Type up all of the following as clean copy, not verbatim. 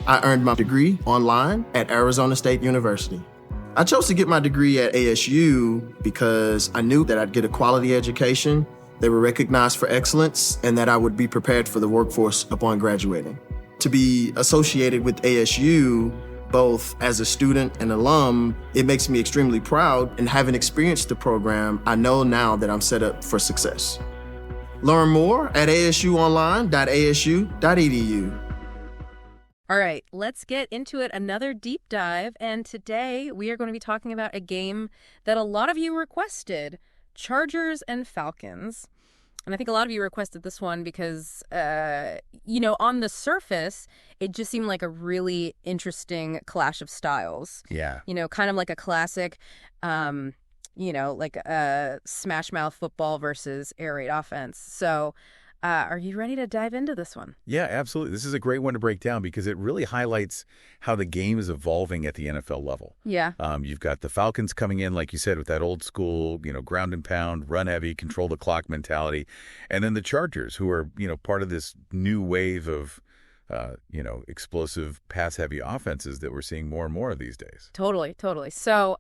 I earned my degree online at Arizona State University. I chose to get my degree at ASU because I knew that I'd get a quality education, they were recognized for excellence, and that I would be prepared for the workforce upon graduating. To be associated with ASU, both as a student and alum, it makes me extremely proud, and having experienced the program, I know now that I'm set up for success. Learn more at asuonline.asu.edu. All right, let's get into it. Another deep dive. And today we are going to be talking about a game that a lot of you requested, Chargers and Falcons. And I think a lot of you requested this one because, on the surface, it just seemed like a really interesting clash of styles. Yeah. Kind of like a classic, like a smash mouth football versus air raid offense. So are you ready to dive into this one? Yeah, absolutely. This is a great one to break down because it really highlights how the game is evolving at the NFL level. Yeah. You've got the Falcons coming in, like you said, with that old school, ground and pound, run heavy, control the clock mentality. And then the Chargers, who are, part of this new wave of, explosive pass heavy offenses that we're seeing more and more of these days. Totally. So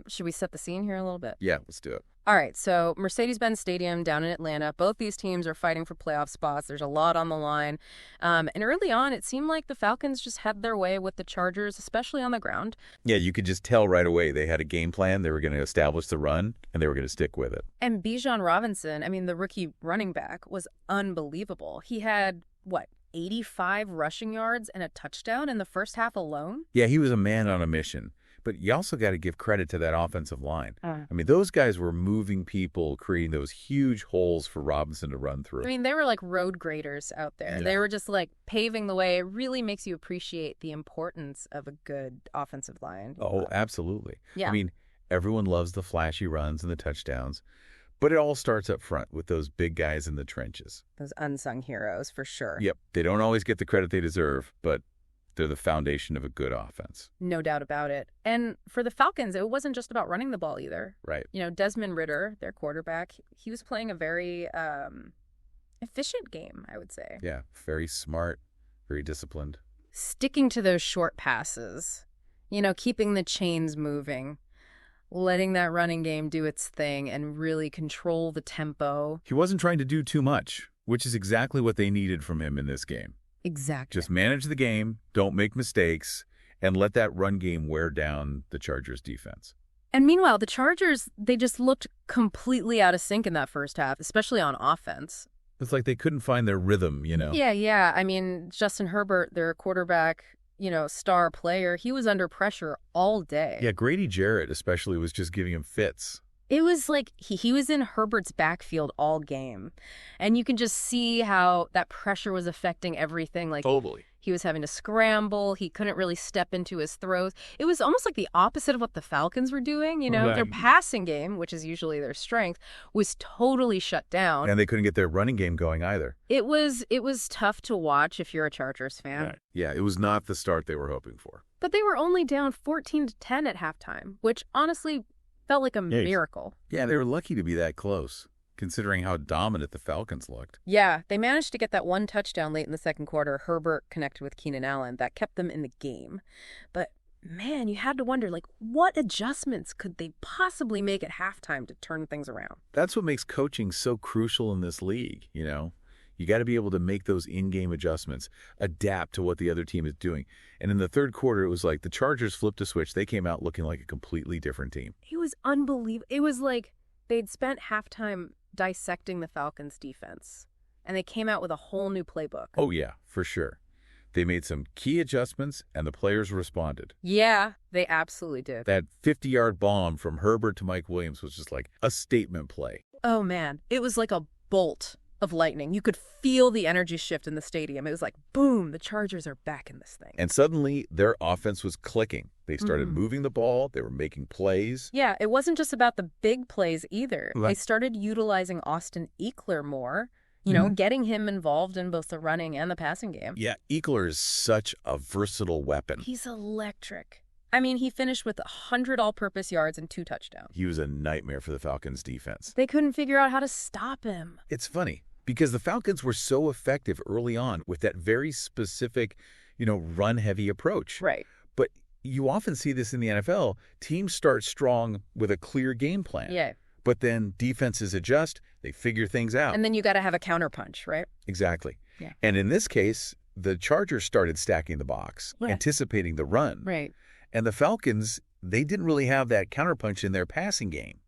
should we set the scene here a little bit? Yeah, let's do it. All right, so Mercedes-Benz Stadium down in Atlanta. Both these teams are fighting for playoff spots. There's a lot on the line. And early on, it seemed like the Falcons just had their way with the Chargers, especially on the ground. Yeah, you could just tell right away they had a game plan. They were going to establish the run, and they were going to stick with it. And Bijan Robinson, the rookie running back, was unbelievable. He had, 85 rushing yards and a touchdown in the first half alone? Yeah, he was a man on a mission. But you also got to give credit to that offensive line. Those guys were moving people, creating those huge holes for Robinson to run through. They were like road graders out there. Yeah. They were just like paving the way. It really makes you appreciate the importance of a good offensive line. Oh, absolutely. Yeah. Everyone loves the flashy runs and the touchdowns. But it all starts up front with those big guys in the trenches. Those unsung heroes, for sure. Yep. They don't always get the credit they deserve, but they're the foundation of a good offense. No doubt about it. And for the Falcons, it wasn't just about running the ball either. Right. Desmond Ridder, their quarterback, he was playing a very efficient game, I would say. Yeah, very smart, very disciplined. Sticking to those short passes, keeping the chains moving, letting that running game do its thing and really control the tempo. He wasn't trying to do too much, which is exactly what they needed from him in this game. Exactly. Just manage the game, don't make mistakes, and let that run game wear down the Chargers' defense. And meanwhile, the Chargers, they just looked completely out of sync in that first half, especially on offense. It's like they couldn't find their rhythm, Yeah. Justin Herbert, their quarterback, star player, he was under pressure all day. Yeah, Grady Jarrett especially was just giving him fits. It was like he was in Herbert's backfield all game. And you can just see how that pressure was affecting everything. Like Totally. He was having to scramble. He couldn't really step into his throws. It was almost like the opposite of what the Falcons were doing. Right. Their passing game, which is usually their strength, was totally shut down. And they couldn't get their running game going either. It was tough to watch if you're a Chargers fan. Right. Yeah, it was not the start they were hoping for. But they were only down 14-10 at halftime, which honestly felt like a miracle. Yeah, they were lucky to be that close, considering how dominant the Falcons looked. Yeah, they managed to get that one touchdown late in the second quarter. Herbert connected with Keenan Allen. That kept them in the game. But, man, you had to wonder, what adjustments could they possibly make at halftime to turn things around? That's what makes coaching so crucial in this league, You got to be able to make those in-game adjustments, adapt to what the other team is doing. And in the third quarter, it was like the Chargers flipped a switch. They came out looking like a completely different team. It was unbelievable. It was like they'd spent halftime dissecting the Falcons' defense, and they came out with a whole new playbook. Oh, yeah, for sure. They made some key adjustments, and the players responded. Yeah, they absolutely did. That 50-yard bomb from Herbert to Mike Williams was just like a statement play. Oh, man. It was like a bolt of lightning. You could feel the energy shift in the stadium. It was like, boom, the Chargers are back in this thing. And suddenly, their offense was clicking. They started moving the ball. They were making plays. Yeah, it wasn't just about the big plays either. They started utilizing Austin Ekeler more, getting him involved in both the running and the passing game. Yeah, Ekeler is such a versatile weapon. He's electric. He finished with 100 all-purpose yards and 2 touchdowns. He was a nightmare for the Falcons' defense. They couldn't figure out how to stop him. It's funny, because the Falcons were so effective early on with that very specific, run-heavy approach. Right. But you often see this in the NFL. Teams start strong with a clear game plan. Yeah. But then defenses adjust. They figure things out. And then you got to have a counterpunch, right? Exactly. Yeah. And in this case, the Chargers started stacking the box, anticipating the run. Right. And the Falcons, they didn't really have that counterpunch in their passing game.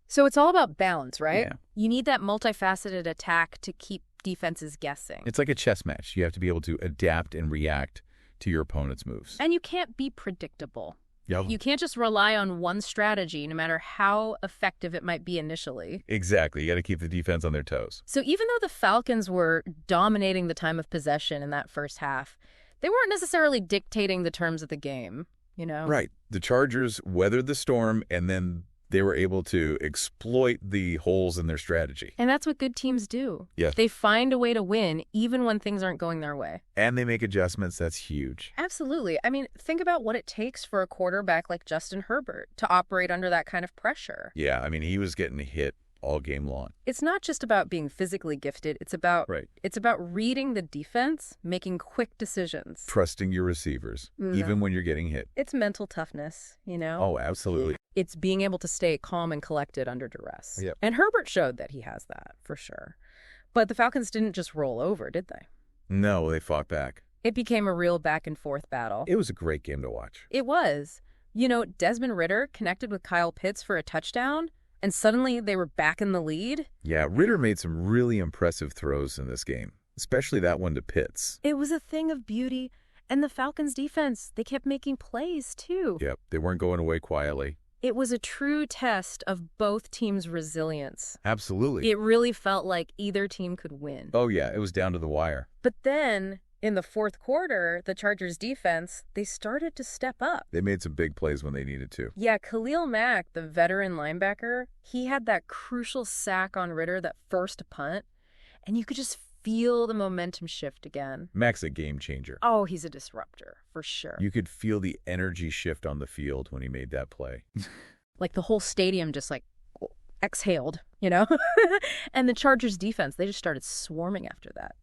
So it's all about balance, right? Yeah. You need that multifaceted attack to keep defenses guessing. It's like a chess match. You have to be able to adapt and react to your opponent's moves. And you can't be predictable. Yep. You can't just rely on one strategy, no matter how effective it might be initially. Exactly. You got to keep the defense on their toes. So even though the Falcons were dominating the time of possession in that first half, they weren't necessarily dictating the terms of the game, Right. The Chargers weathered the storm, and then they were able to exploit the holes in their strategy. And that's what good teams do. Yes. They find a way to win even when things aren't going their way. And they make adjustments. That's huge. Absolutely. I mean, think about what it takes for a quarterback like Justin Herbert to operate under that kind of pressure. Yeah, I mean, he was getting hit all game long. It's not just about being physically gifted. It's about reading the defense, making quick decisions. Trusting your receivers, even when you're getting hit. It's mental toughness, Oh, absolutely. It's being able to stay calm and collected under duress. Yep. And Herbert showed that he has that, for sure. But the Falcons didn't just roll over, did they? No, they fought back. It became a real back-and-forth battle. It was a great game to watch. It was. Desmond Ridder connected with Kyle Pitts for a touchdown, and suddenly they were back in the lead. Yeah, Ridder made some really impressive throws in this game, especially that one to Pitts. It was a thing of beauty. And the Falcons' defense, they kept making plays, too. Yep, they weren't going away quietly. It was a true test of both teams' resilience. Absolutely. It really felt like either team could win. Oh, yeah, it was down to the wire. But then, in the fourth quarter, the Chargers' defense, they started to step up. They made some big plays when they needed to. Yeah, Khalil Mack, the veteran linebacker, he had that crucial sack on Ridder, that first punt, and you could just feel the momentum shift again. Mack's a game changer. Oh, he's a disruptor, for sure. You could feel the energy shift on the field when he made that play. Like the whole stadium just exhaled, And the Chargers defense, they just started swarming after that.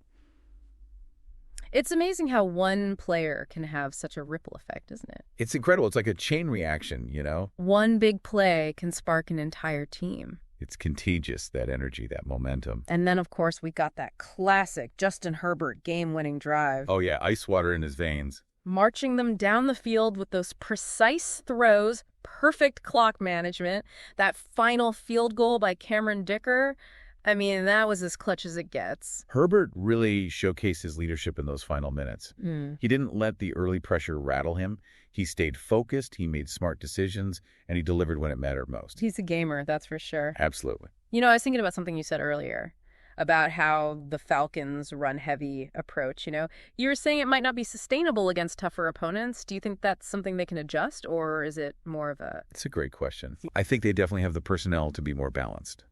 It's amazing how one player can have such a ripple effect, isn't it? It's incredible. It's like a chain reaction, One big play can spark an entire team. It's contagious, that energy, that momentum. And then, of course, we got that classic Justin Herbert game-winning drive. Oh, yeah, ice water in his veins. Marching them down the field with those precise throws, perfect clock management, that final field goal by Cameron Dicker. I mean, that was as clutch as it gets. Herbert really showcased his leadership in those final minutes. He didn't let the early pressure rattle him. He stayed focused, he made smart decisions, and he delivered when it mattered most. He's a gamer, that's for sure. Absolutely. I was thinking about something you said earlier about how the Falcons' run-heavy approach, You were saying it might not be sustainable against tougher opponents. Do you think that's something they can adjust, or is it more of a... It's a great question. I think they definitely have the personnel to be more balanced.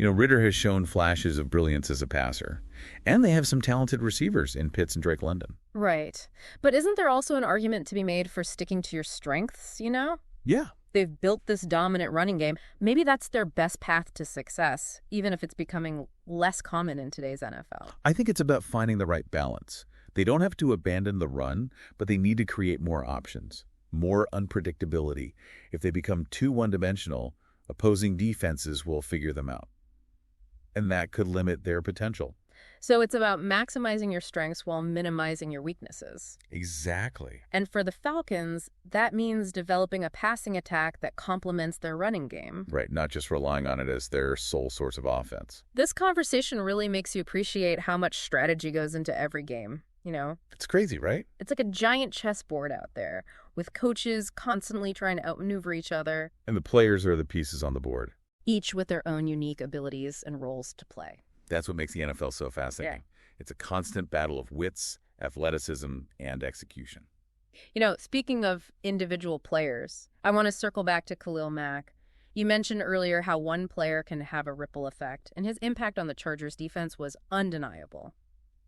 Ridder has shown flashes of brilliance as a passer, and they have some talented receivers in Pitts and Drake London. Right. But isn't there also an argument to be made for sticking to your strengths, Yeah. They've built this dominant running game. Maybe that's their best path to success, even if it's becoming less common in today's NFL. I think it's about finding the right balance. They don't have to abandon the run, but they need to create more options, more unpredictability. If they become too one-dimensional, opposing defenses will figure them out. And that could limit their potential. So it's about maximizing your strengths while minimizing your weaknesses. Exactly. And for the Falcons, that means developing a passing attack that complements their running game. Right, not just relying on it as their sole source of offense. This conversation really makes you appreciate how much strategy goes into every game, It's crazy, right? It's like a giant chessboard out there, with coaches constantly trying to outmaneuver each other. And the players are the pieces on the board. Each with their own unique abilities and roles to play. That's what makes the NFL so fascinating. Yeah. It's a constant battle of wits, athleticism, and execution. Speaking of individual players, I want to circle back to Khalil Mack. You mentioned earlier how one player can have a ripple effect, and his impact on the Chargers defense was undeniable.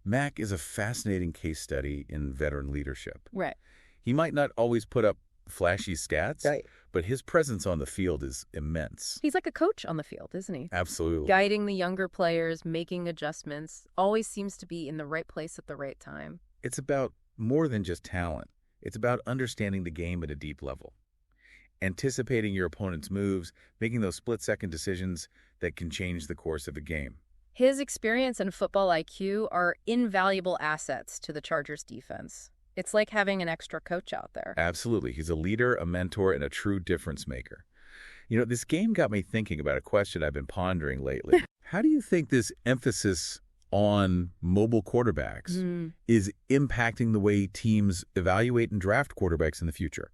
Mack is a fascinating case study in veteran leadership. Right. He might not always put up flashy stats, right, but his presence on the field is immense. He's like a coach on the field, isn't he? Absolutely. Guiding the younger players, making adjustments, always seems to be in the right place at the right time. It's about more than just talent. It's about understanding the game at a deep level, anticipating your opponent's moves, making those split-second decisions that can change the course of a game. His experience and football IQ are invaluable assets to the Chargers defense. It's like having an extra coach out there. Absolutely. He's a leader, a mentor, and a true difference maker. This game got me thinking about a question I've been pondering lately. How do you think this emphasis on mobile quarterbacks is impacting the way teams evaluate and draft quarterbacks in the future?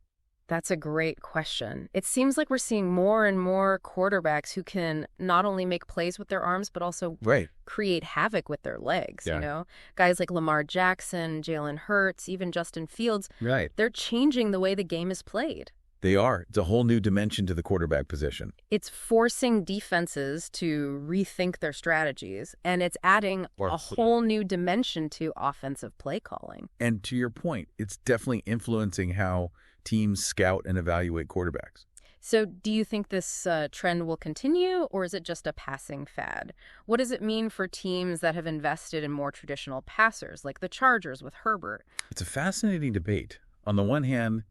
That's a great question. It seems like we're seeing more and more quarterbacks who can not only make plays with their arms, but also create havoc with their legs, Guys like Lamar Jackson, Jalen Hurts, even Justin Fields, they're changing the way the game is played. They are. It's a whole new dimension to the quarterback position. It's forcing defenses to rethink their strategies, and it's adding a whole new dimension to offensive play calling. And to your point, it's definitely influencing how teams scout and evaluate quarterbacks. So do you think this trend will continue, or is it just a passing fad? What does it mean for teams that have invested in more traditional passers, like the Chargers with Herbert? It's a fascinating debate. On the one hand,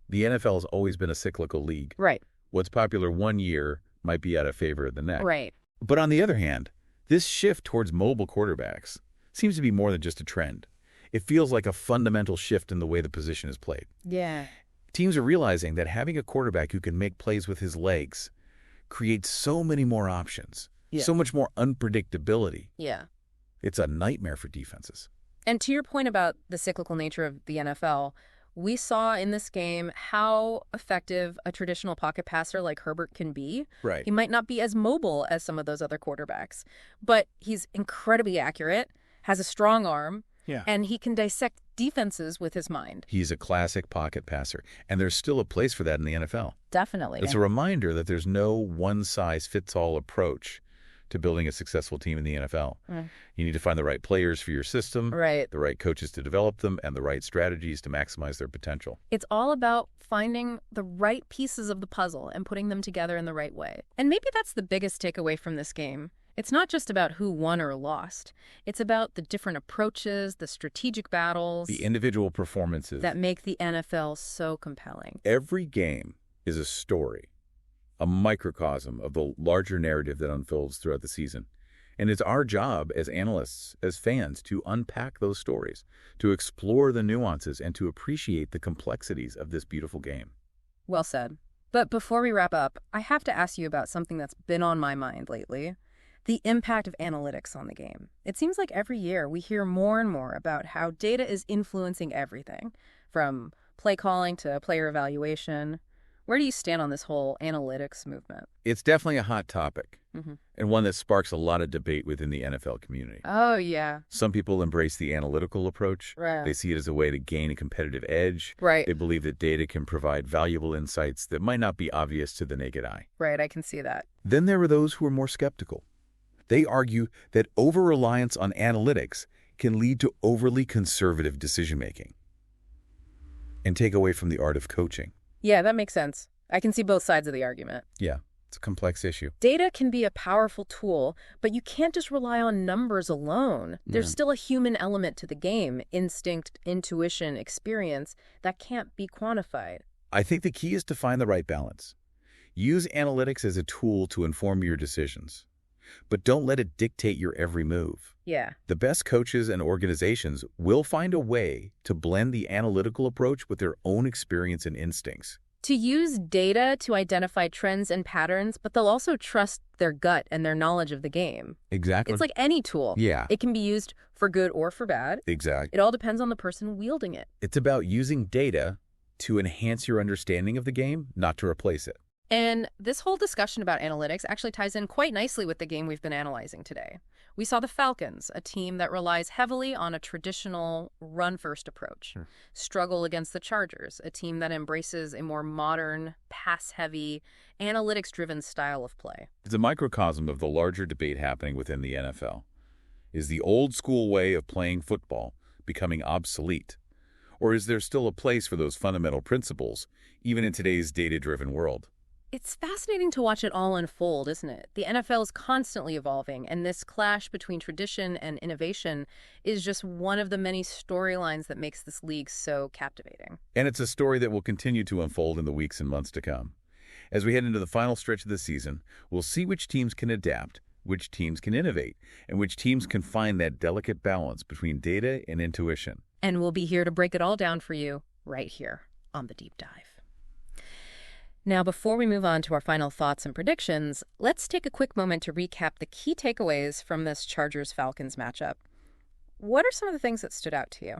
the NFL has always been a cyclical league. Right. What's popular one year might be out of favor the next. Right. But on the other hand, this shift towards mobile quarterbacks seems to be more than just a trend. It feels like a fundamental shift in the way the position is played. Yeah. Teams are realizing that having a quarterback who can make plays with his legs creates so many more options, so much more unpredictability. Yeah. It's a nightmare for defenses. And to your point about the cyclical nature of the NFL, we saw in this game how effective a traditional pocket passer like Herbert can be. Right. He might not be as mobile as some of those other quarterbacks, but he's incredibly accurate, has a strong arm, and he can dissect defenses with his mind. He's a classic pocket passer, and there's still a place for that in the NFL. Definitely. It's a reminder that there's no one-size-fits-all approach to building a successful team in the NFL. You need to find the right players for your system, the right coaches to develop them, and the right strategies to maximize their potential. It's all about finding the right pieces of the puzzle and putting them together in the right way. And maybe that's the biggest takeaway from this game. It's not just about who won or lost. It's about the different approaches, the strategic battles, the individual performances that make the NFL so compelling. Every game is a story, a microcosm of the larger narrative that unfolds throughout the season. And it's our job as analysts, as fans, to unpack those stories, to explore the nuances, and to appreciate the complexities of this beautiful game. Well said. But before we wrap up, I have to ask you about something that's been on my mind lately. The impact of analytics on the game. It seems like every year we hear more and more about how data is influencing everything, from play calling to player evaluation. Where do you stand on this whole analytics movement? It's definitely a hot topic, and one that sparks a lot of debate within the NFL community. Oh, yeah. Some people embrace the analytical approach. They see it as a way to gain a competitive edge. They believe that data can provide valuable insights that might not be obvious to the naked eye. I can see that. Then there are those who are more skeptical. They argue that over-reliance on analytics can lead to overly conservative decision-making and take away from the art of coaching. Yeah, that makes sense. I can see both sides of the argument. Yeah, it's a complex issue. Data can be a powerful tool, but you can't just rely on numbers alone. There's still a human element to the game, instinct, intuition, experience, that can't be quantified. I think the key is to find the right balance. Use analytics as a tool to inform your decisions, but don't let it dictate your every move. Yeah. The best coaches and organizations will find a way to blend the analytical approach with their own experience and instincts. To use data to identify trends and patterns, but they'll also trust their gut and their knowledge of the game. Exactly. It's like any tool. Yeah. It can be used for good or for bad. Exactly. It all depends on the person wielding it. It's about using data to enhance your understanding of the game, not to replace it. And this whole discussion about analytics actually ties in quite nicely with the game we've been analyzing today. We saw the Falcons, a team that relies heavily on a traditional run-first approach, struggle against the Chargers, a team that embraces a more modern, pass-heavy, analytics-driven style of play. It's a microcosm of the larger debate happening within the NFL. Is the old-school way of playing football becoming obsolete? Or is there still a place for those fundamental principles, even in today's data-driven world? It's fascinating to watch it all unfold, isn't it? The NFL is constantly evolving, and this clash between tradition and innovation is just one of the many storylines that makes this league so captivating. And it's a story that will continue to unfold in the weeks and months to come. As we head into the final stretch of the season, we'll see which teams can adapt, which teams can innovate, and which teams can find that delicate balance between data and intuition. And we'll be here to break it all down for you right here on The Deep Dive. Now, before we move on to our final thoughts and predictions, let's take a quick moment to recap the key takeaways from this Chargers-Falcons matchup. What are some of the things that stood out to you?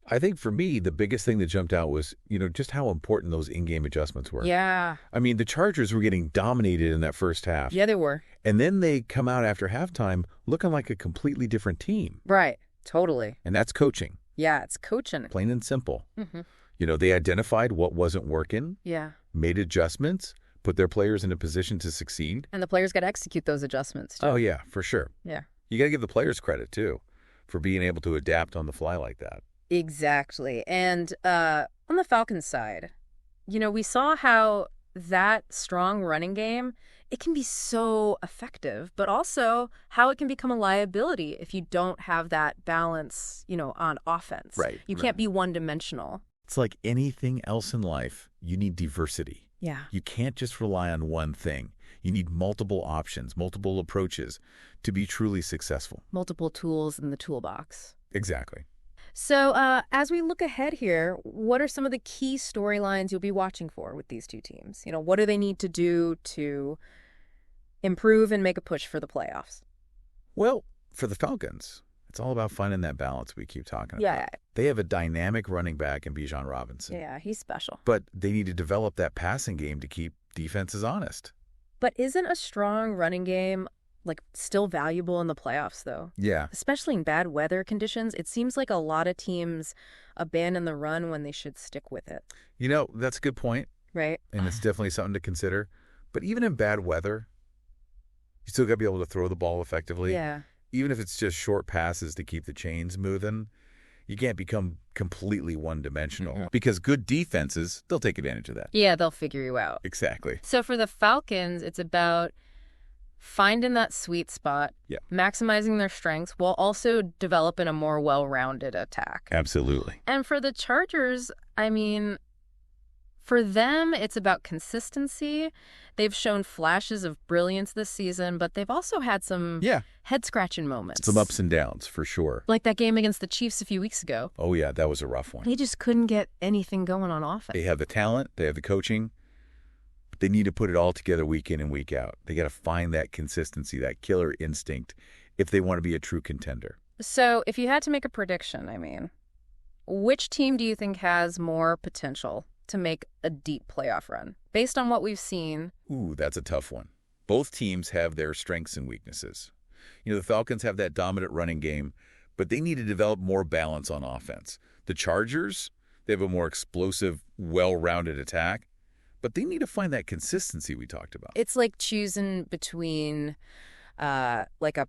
I think for me, the biggest thing that jumped out was, just how important those in-game adjustments were. Yeah. I mean, the Chargers were getting dominated in that first half. Yeah, they were. And then they come out after halftime looking like a completely different team. Right. Totally. And that's coaching. Yeah, it's coaching. Plain and simple. Mm-hmm. They identified what wasn't working. Yeah. Made adjustments, put their players in a position to succeed. And the players got to execute those adjustments, too. Oh, yeah, for sure. Yeah. You got to give the players credit, too, for being able to adapt on the fly like that. Exactly. And on the Falcons side, we saw how that strong running game, it can be so effective, but also how it can become a liability if you don't have that balance, on offense. Right. You can't be one-dimensional. It's like anything else in life, you need diversity. Yeah. You can't just rely on one thing. You need multiple options, multiple approaches to be truly successful. Multiple tools in the toolbox. Exactly. So as we look ahead here, what are some of the key storylines you'll be watching for with these two teams? What do they need to do to improve and make a push for the playoffs? Well, for the Falcons, it's all about finding that balance we keep talking about. Yeah. They have a dynamic running back in Bijan Robinson. Yeah, he's special. But they need to develop that passing game to keep defenses honest. But isn't a strong running game still valuable in the playoffs, though? Yeah. Especially in bad weather conditions. It seems like a lot of teams abandon the run when they should stick with it. That's a good point. Right. And it's definitely something to consider. But even in bad weather, you still got to be able to throw the ball effectively. Yeah. Even if it's just short passes to keep the chains moving, you can't become completely one-dimensional. Mm-hmm. Because good defenses, they'll take advantage of that. Yeah, they'll figure you out. Exactly. So for the Falcons, it's about finding that sweet spot, maximizing their strengths, while also developing a more well-rounded attack. Absolutely. And for the Chargers, for them, it's about consistency. They've shown flashes of brilliance this season, but they've also had some head-scratching moments. Some ups and downs, for sure. Like that game against the Chiefs a few weeks ago. Oh, yeah, that was a rough one. They just couldn't get anything going on offense. They have the talent, they have the coaching, but they need to put it all together week in and week out. They got to find that consistency, that killer instinct, if they want to be a true contender. So if you had to make a prediction, which team do you think has more potential to make a deep playoff run, based on what we've seen? Ooh, that's a tough one. Both teams have their strengths and weaknesses. The Falcons have that dominant running game, but they need to develop more balance on offense. The Chargers, they have a more explosive, well-rounded attack, but they need to find that consistency we talked about. It's like choosing between a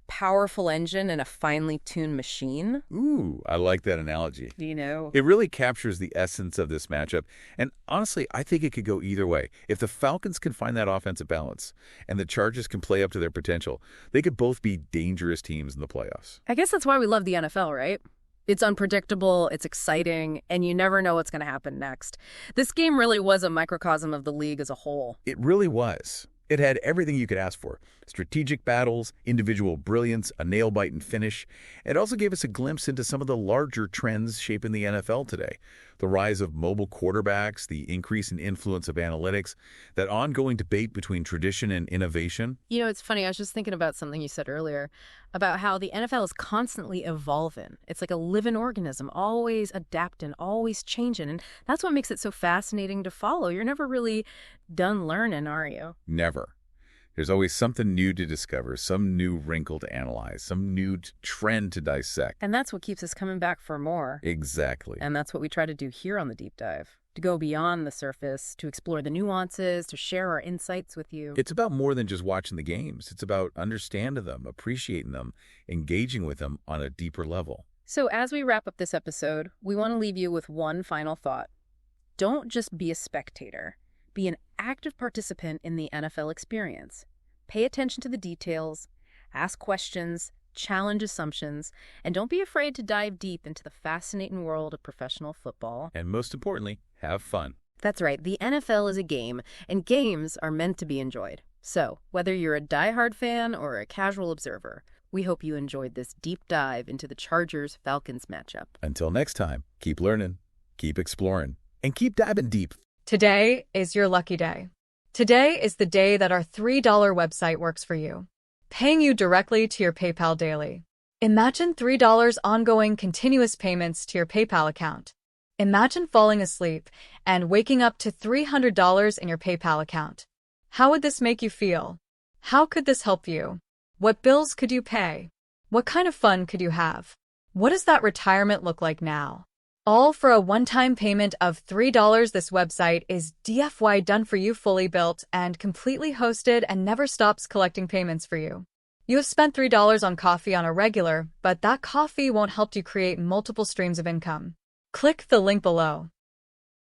powerful engine and a finely tuned machine. Ooh, I like that analogy. It really captures the essence of this matchup. And honestly, I think it could go either way. If the Falcons can find that offensive balance and the Chargers can play up to their potential, they could both be dangerous teams in the playoffs. I guess that's why we love the NFL, right? It's unpredictable, it's exciting, and you never know what's going to happen next. This game really was a microcosm of the league as a whole. It really was. It had everything you could ask for. Strategic battles, individual brilliance, a nail-biting finish. It also gave us a glimpse into some of the larger trends shaping the NFL today. The rise of mobile quarterbacks, the increase in influence of analytics, that ongoing debate between tradition and innovation. It's funny. I was just thinking about something you said earlier about how the NFL is constantly evolving. It's like a living organism, always adapting, always changing. And that's what makes it so fascinating to follow. You're never really done learning, are you? Never. There's always something new to discover, some new wrinkle to analyze, some new trend to dissect. And that's what keeps us coming back for more. Exactly. And that's what we try to do here on The Deep Dive, to go beyond the surface, to explore the nuances, to share our insights with you. It's about more than just watching the games. It's about understanding them, appreciating them, engaging with them on a deeper level. So as we wrap up this episode, we want to leave you with one final thought. Don't just be a spectator. Be an active participant in the NFL experience. Pay attention to the details, ask questions, challenge assumptions, and don't be afraid to dive deep into the fascinating world of professional football. And most importantly, have fun. That's right, the NFL is a game, and games are meant to be enjoyed. So, whether you're a diehard fan or a casual observer, we hope you enjoyed this deep dive into the Chargers-Falcons matchup. Until next time, keep learning, keep exploring, and keep diving deep. Today is your lucky day. Today is the day that our $3 website works for you, paying you directly to your PayPal daily. Imagine $3 ongoing continuous payments to your PayPal account. Imagine falling asleep and waking up to $300 in your PayPal account. How would this make you feel? How could this help you? What bills could you pay? What kind of fun could you have? What does that retirement look like now? All for a one-time payment of $3. This website is DFY done for you, fully built and completely hosted, and never stops collecting payments for you. You have spent $3 on coffee on a regular, but that coffee won't help you create multiple streams of income. Click the link below.